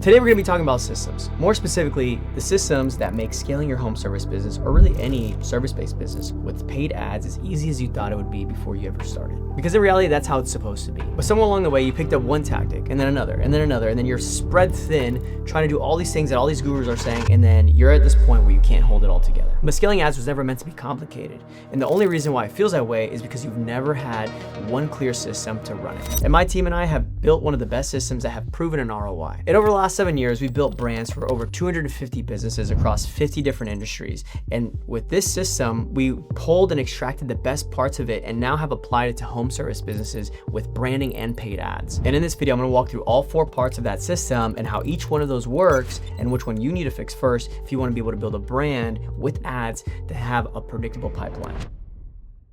Today we're going to be talking about systems. More specifically, the systems that make scaling your home service business, or really any service-based business, with paid ads as easy as you thought it would be before you ever started. Because in reality, that's how it's supposed to be. But somewhere along the way, you picked up one tactic, and then another, and then another, and then you're spread thin, trying to do all these things that all these gurus are saying, and then you're at this point where you can't hold it all together. But scaling ads was never meant to be complicated. And the only reason why it feels that way is because you've never had one clear system to run it. And my team and I have built one of the best systems that have proven an ROI. And over the last 7 years, we've built brands for over 250 businesses across 50 different industries. And with this system, we pulled and extracted the best parts of it and now have applied it to home service businesses with branding and paid ads. And in this video, I'm gonna walk through all 4 parts of that system and how each one of those works and which one you need to fix first if you wanna be able to build a brand with ads that have a predictable pipeline.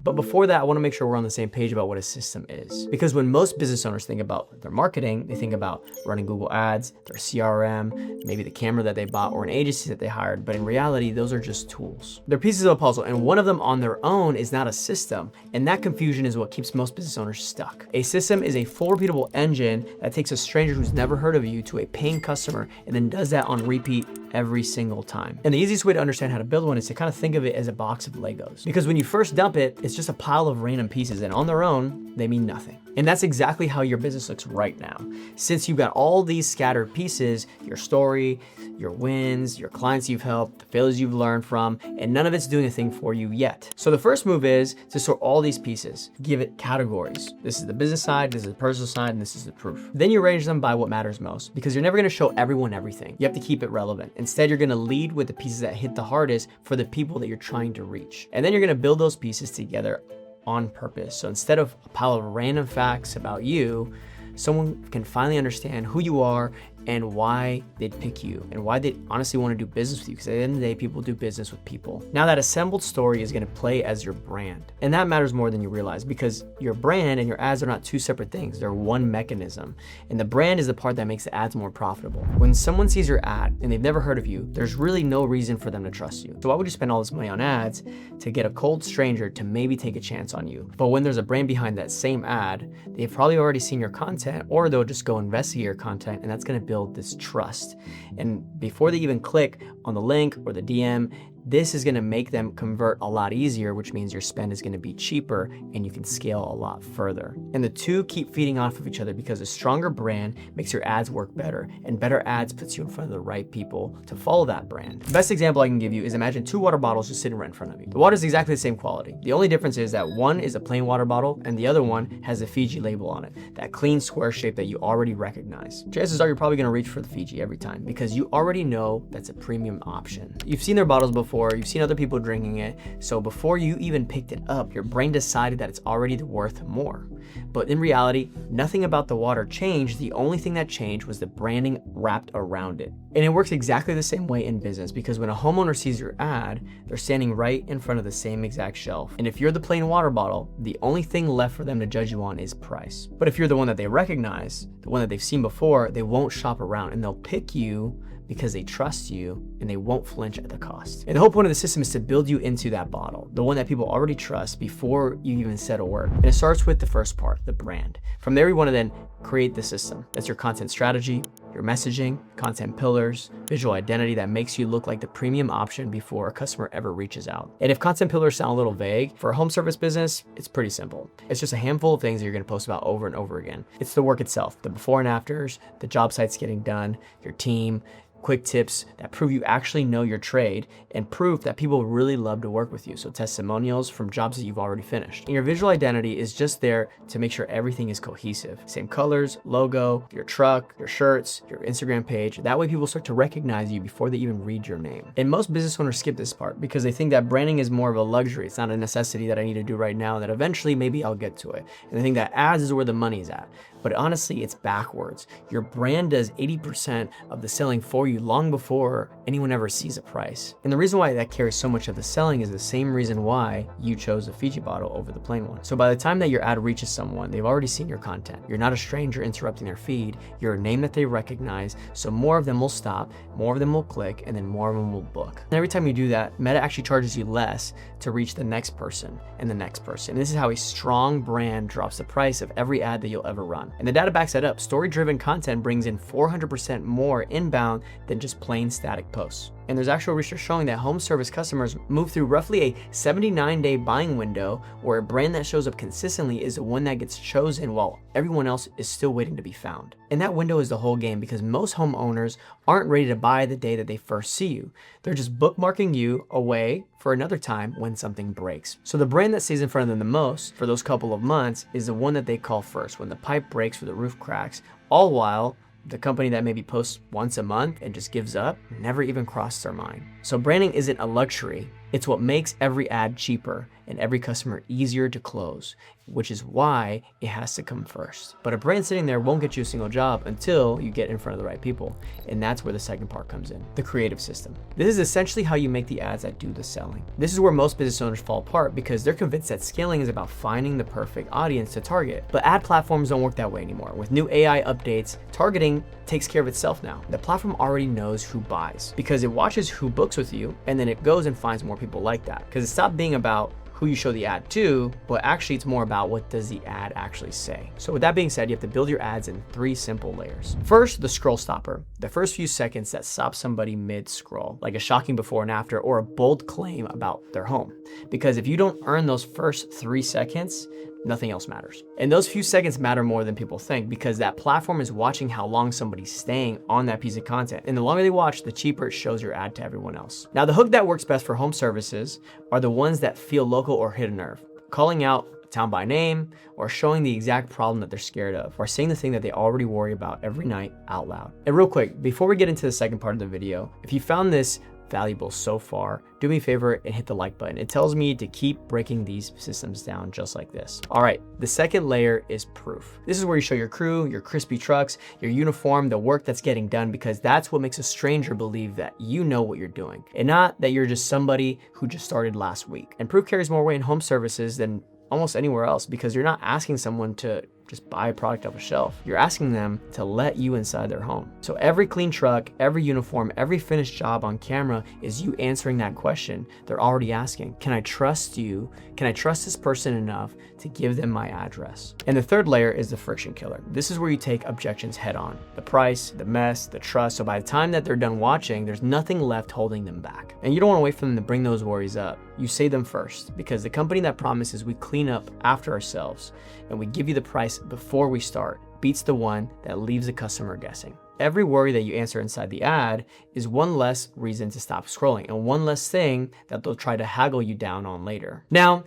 But before that, I wanna make sure we're on the same page about what a system is. Because when most business owners think about their marketing, they think about running Google ads, their CRM, maybe the camera that they bought or an agency that they hired. But in reality, those are just tools. They're pieces of a puzzle, and one of them on their own is not a system. And that confusion is what keeps most business owners stuck. A system is a full repeatable engine that takes a stranger who's never heard of you to a paying customer and then does that on repeat every single time. And the easiest way to understand how to build one is to kind of think of it as a box of Legos. Because when you first dump it, it's just a pile of random pieces, and on their own, they mean nothing. And that's exactly how your business looks right now. Since you've got all these scattered pieces, your story, your wins, your clients you've helped, the failures you've learned from, and none of it's doing a thing for you yet. So the first move is to sort all these pieces, give it categories. This is the business side, this is the personal side, and this is the proof. Then you arrange them by what matters most, because you're never gonna show everyone everything. You have to keep it relevant. Instead, you're gonna lead with the pieces that hit the hardest for the people that you're trying to reach. And then you're gonna build those pieces together on purpose. So instead of a pile of random facts about you, someone can finally understand who you are and why they'd pick you and why they honestly want to do business with you, because at the end of the day, people do business with people. Now that assembled story is going to play as your brand. And that matters more than you realize, because your brand and your ads are not two separate things. They're one mechanism. And the brand is the part that makes the ads more profitable. When someone sees your ad and they've never heard of you, there's really no reason for them to trust you. So why would you spend all this money on ads to get a cold stranger to maybe take a chance on you? But when there's a brand behind that same ad, they've probably already seen your content, or they'll just go investigate your content, and that's going to build this trust. And before they even click on the link or the DM, this is gonna make them convert a lot easier, which means your spend is gonna be cheaper and you can scale a lot further. And the two keep feeding off of each other, because a stronger brand makes your ads work better, and better ads puts you in front of the right people to follow that brand. The best example I can give you is imagine 2 water bottles just sitting right in front of you. The water is exactly the same quality. The only difference is that one is a plain water bottle and the other one has a Fiji label on it, that clean square shape that you already recognize. Chances are you're probably gonna reach for the Fiji every time, because you already know that's a premium option. You've seen their bottles before, you've seen other people drinking it, so before you even picked it up, your brain decided that it's already worth more. But in reality, nothing about the water changed. The only thing that changed was the branding wrapped around it. And it works exactly the same way in business, because when a homeowner sees your ad, they're standing right in front of the same exact shelf. And if you're the plain water bottle, the only thing left for them to judge you on is price. But if you're the one that they recognize, the one that they've seen before, they won't shop around and they'll pick you because they trust you and they won't flinch at the cost. And the whole point of the system is to build you into that bottle, the one that people already trust before you even said a word. And it starts with the first part, the brand. From there, we want to then create the system. That's your content strategy, your messaging, content pillars, visual identity that makes you look like the premium option before a customer ever reaches out. And if content pillars sound a little vague, for a home service business, it's pretty simple. It's just a handful of things that you're gonna post about over and over again. It's the work itself, the before and afters, the job sites getting done, your team, quick tips that prove you actually know your trade, and proof that people really love to work with you. So testimonials from jobs that you've already finished. And your visual identity is just there to make sure everything is cohesive. Same colors, logo, your truck, your shirts, your Instagram page. That way people start to recognize you before they even read your name. And most business owners skip this part because they think that branding is more of a luxury. It's not a necessity that I need to do right now, that eventually maybe I'll get to it. And they think that ads is where the money is at. But honestly, it's backwards. Your brand does 80% of the selling for you long before anyone ever sees a price. And the reason why that carries so much of the selling is the same reason why you chose the Fiji bottle over the plain one. So by the time that your ad reaches someone, they've already seen your content. You're not a stranger interrupting their feed. You're a name that they recognize recognize, so more of them will stop, more of them will click, and then more of them will book. And every time you do that, Meta actually charges you less to reach the next person and the next person. And this is how a strong brand drops the price of every ad that you'll ever run. And the data backs that up. Story-driven content brings in 400% more inbound than just plain static posts. And there's actual research showing that home service customers move through roughly a 79-day buying window, where a brand that shows up consistently is the one that gets chosen while everyone else is still waiting to be found. And that window is the whole game, because most homeowners aren't ready to buy the day that they first see you. They're just bookmarking you away for another time when something breaks. So the brand that stays in front of them the most for those couple of months is the one that they call first, when the pipe breaks or the roof cracks, all while the company that maybe posts once a month and just gives up never even crossed their mind. So branding isn't a luxury. It's what makes every ad cheaper and every customer easier to close, which is why it has to come first. But a brand sitting there won't get you a single job until you get in front of the right people. And that's where the second part comes in, the creative system. This is essentially how you make the ads that do the selling. This is where most business owners fall apart, because they're convinced that scaling is about finding the perfect audience to target. But ad platforms don't work that way anymore. With new AI updates, targeting takes care of itself now. The platform already knows who buys, because it watches who books with you, and then it goes and finds more people like that. Because it stopped being about who you show the ad to, but actually it's more about what does the ad actually say. So with that being said, you have to build your ads in 3 simple layers. First, the scroll stopper, the first few seconds that stops somebody mid-scroll, like a shocking before and after or a bold claim about their home. Because if you don't earn those first 3 seconds, nothing else matters. And those few seconds matter more than people think, because that platform is watching how long somebody's staying on that piece of content. And the longer they watch, the cheaper it shows your ad to everyone else. Now, the hook that works best for home services are the ones that feel local or hit a nerve. Calling out a town by name, or showing the exact problem that they're scared of, or saying the thing that they already worry about every night out loud. And real quick, before we get into the second part of the video, if you found this valuable so far, do me a favor and hit the like button. It tells me to keep breaking these systems down just like this. All right, the second layer is proof. This is where you show your crew, your crispy trucks, your uniform, the work that's getting done, because that's what makes a stranger believe that you know what you're doing, and not that you're just somebody who just started last week. And proof carries more weight in home services than almost anywhere else, because you're not asking someone to just buy a product off a shelf. You're asking them to let you inside their home. So every clean truck, every uniform, every finished job on camera is you answering that question they're already asking. Can I trust you? Can I trust this person enough to give them my address? And the third layer is the friction killer. This is where you take objections head on. The price, the mess, the trust. So by the time that they're done watching, there's nothing left holding them back. And you don't want to wait for them to bring those worries up. You say them first, because the company that promises we clean up after ourselves and we give you the price before we start beats the one that leaves the customer guessing. Every worry that you answer inside the ad is one less reason to stop scrolling, and one less thing that they'll try to haggle you down on later. Now,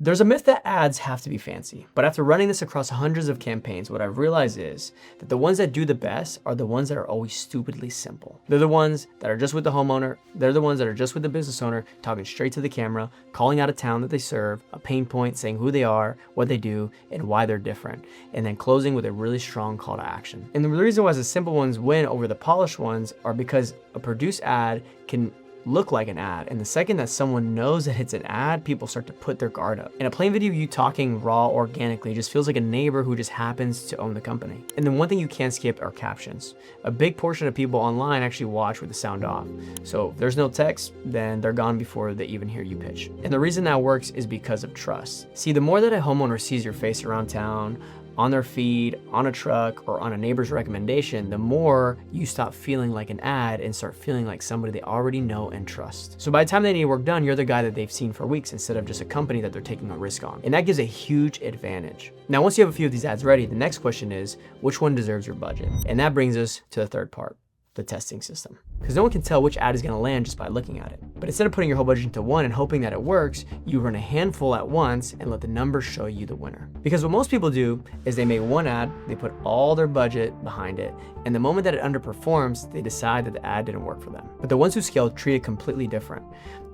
there's a myth that ads have to be fancy, but after running this across hundreds of campaigns, what I've realized is that the ones that do the best are the ones that are always stupidly simple. They're the ones that are just with the homeowner. They're the ones that are just with the business owner, talking straight to the camera, calling out a town that they serve, a pain point, saying who they are, what they do, and why they're different, and then closing with a really strong call to action. And the reason why the simple ones win over the polished ones are because a produced ad can look like an ad, and the second that someone knows that it's an ad, people start to put their guard up. In a plain video of you talking raw organically just feels like a neighbor who just happens to own the company. And then one thing you can't skip are captions. A big portion of people online actually watch with the sound off. So if there's no text, then they're gone before they even hear you pitch. And the reason that works is because of trust. See, the more that a homeowner sees your face around town, on their feed, on a truck, or on a neighbor's recommendation, the more you stop feeling like an ad and start feeling like somebody they already know and trust. So by the time they need work done, you're the guy that they've seen for weeks instead of just a company that they're taking a risk on. And that gives a huge advantage. Now, once you have a few of these ads ready, the next question is, which one deserves your budget? And that brings us to the third part, the testing system. Because no one can tell which ad is going to land just by looking at it. But instead of putting your whole budget into one and hoping that it works, you run a handful at once and let the numbers show you the winner. Because what most people do is they make one ad, they put all their budget behind it, and the moment that it underperforms, they decide that the ad didn't work for them. But the ones who scale treat it completely different.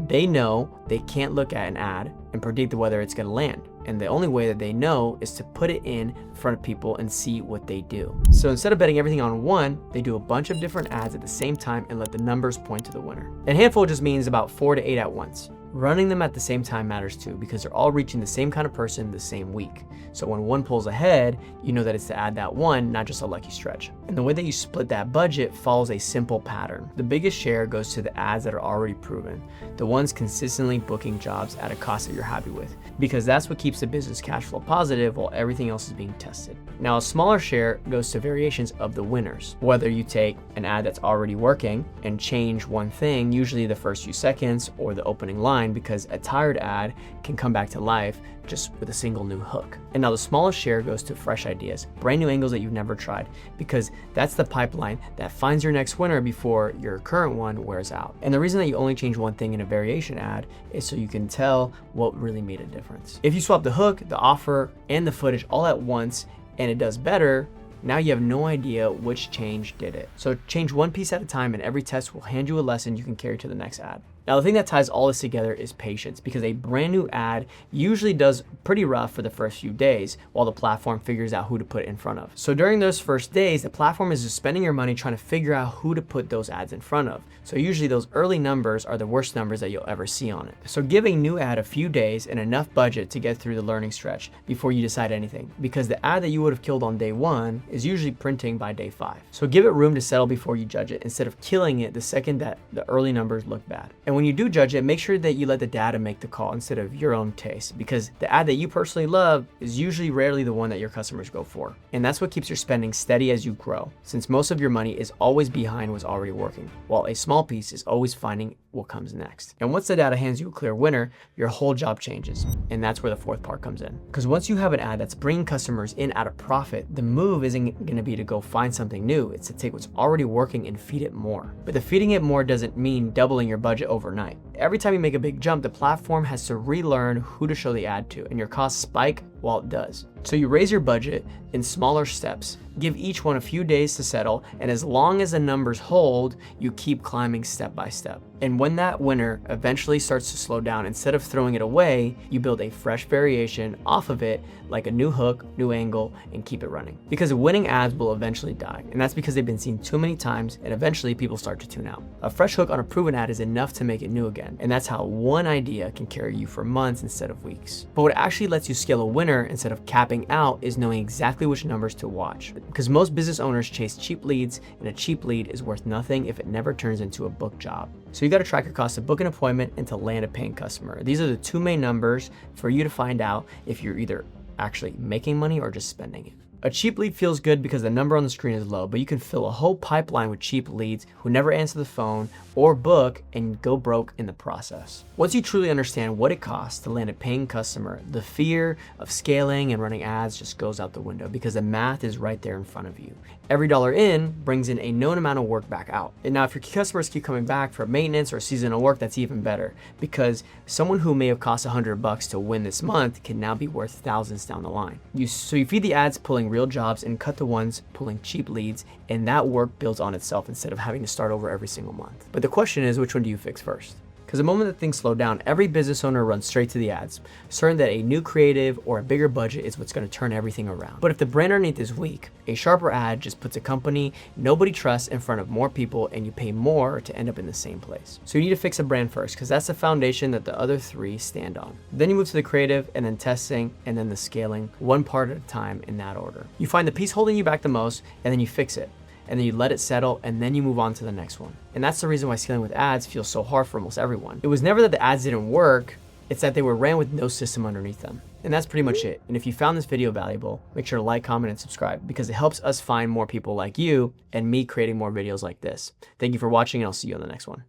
They know they can't look at an ad and predict whether it's going to land. And the only way that they know is to put it in front of people and see what they do. So instead of betting everything on one, they do a bunch of different ads at the same time and let the numbers point to the winner. And handful just means about 4 to 8 at once. Running them at the same time matters too, because they're all reaching the same kind of person the same week. So when one pulls ahead, you know that it's to add that one, not just a lucky stretch. And the way that you split that budget follows a simple pattern. The biggest share goes to the ads that are already proven, the ones consistently booking jobs at a cost that you're happy with, because that's what keeps the business cash flow positive while everything else is being tested. Now, a smaller share goes to variations of the winners. Whether you take an ad that's already working and change one thing, usually the first few seconds or the opening line, because a tired ad can come back to life just with a single new hook. And now the smallest share goes to fresh ideas, brand new angles that you've never tried, because that's the pipeline that finds your next winner before your current one wears out. And the reason that you only change one thing in a variation ad is so you can tell what really made a difference. If you swap the hook, the offer, and the footage all at once and it does better, now you have no idea which change did it. So change one piece at a time, and every test will hand you a lesson you can carry to the next ad. Now, the thing that ties all this together is patience, because a brand new ad usually does pretty rough for the first few days while the platform figures out who to put it in front of. So during those first days, the platform is just spending your money trying to figure out who to put those ads in front of. So usually those early numbers are the worst numbers that you'll ever see on it. So give a new ad a few days and enough budget to get through the learning stretch before you decide anything, because the ad that you would have killed on day 1 is usually printing by day 5. So give it room to settle before you judge it, instead of killing it the second that the early numbers look bad. And when you do judge it, make sure that you let the data make the call instead of your own taste, because the ad that you personally love is usually rarely the one that your customers go for. And that's what keeps your spending steady as you grow, since most of your money is always behind what's already working, while a small piece is always finding what comes next. And once the data hands you a clear winner, your whole job changes. And that's where the fourth part comes in. Because once you have an ad that's bringing customers in at a profit, the move isn't going to be to go find something new. It's to take what's already working and feed it more. But the feeding it more doesn't mean doubling your budget overnight. Every time you make a big jump, the platform has to relearn who to show the ad to, and your costs spike while it does. So you raise your budget in smaller steps, give each one a few days to settle, and as long as the numbers hold, you keep climbing step by step. And when that winner eventually starts to slow down, instead of throwing it away, you build a fresh variation off of it, like a new hook, new angle, and keep it running. Because winning ads will eventually die, and that's because they've been seen too many times, and eventually people start to tune out. A fresh hook on a proven ad is enough to make it new again, and that's how one idea can carry you for months instead of weeks. But what actually lets you scale a winner instead of capping out is knowing exactly which numbers to watch. Because most business owners chase cheap leads, and a cheap lead is worth nothing if it never turns into a book job. So you got to track your cost to book an appointment and to land a paying customer. These are the two main numbers for you to find out if you're either actually making money or just spending it. A cheap lead feels good because the number on the screen is low, but you can fill a whole pipeline with cheap leads who never answer the phone or book and go broke in the process. Once you truly understand what it costs to land a paying customer, the fear of scaling and running ads just goes out the window, because the math is right there in front of you. Every dollar in brings in a known amount of work back out. And now if your customers keep coming back for maintenance or seasonal work, that's even better, because someone who may have cost $100 to win this month can now be worth thousands down the line. So you feed the ads pulling real jobs and cut the ones pulling cheap leads, and that work builds on itself instead of having to start over every single month. But the question is, which one do you fix first? Because the moment that things slow down, every business owner runs straight to the ads, certain that a new creative or a bigger budget is what's going to turn everything around. But if the brand underneath is weak, a sharper ad just puts a company nobody trusts in front of more people, and you pay more to end up in the same place. So you need to fix a brand first, because that's the foundation that the other three stand on. Then you move to the creative, and then testing, and then the scaling, one part at a time in that order. You find the piece holding you back the most, and then you fix it. And then you let it settle, and then you move on to the next one. And that's the reason why scaling with ads feels so hard for almost everyone. It was never that the ads didn't work, it's that they were ran with no system underneath them. And that's pretty much it. And if you found this video valuable, make sure to like, comment, and subscribe, because it helps us find more people like you and me creating more videos like this. Thank you for watching, and I'll see you on the next one.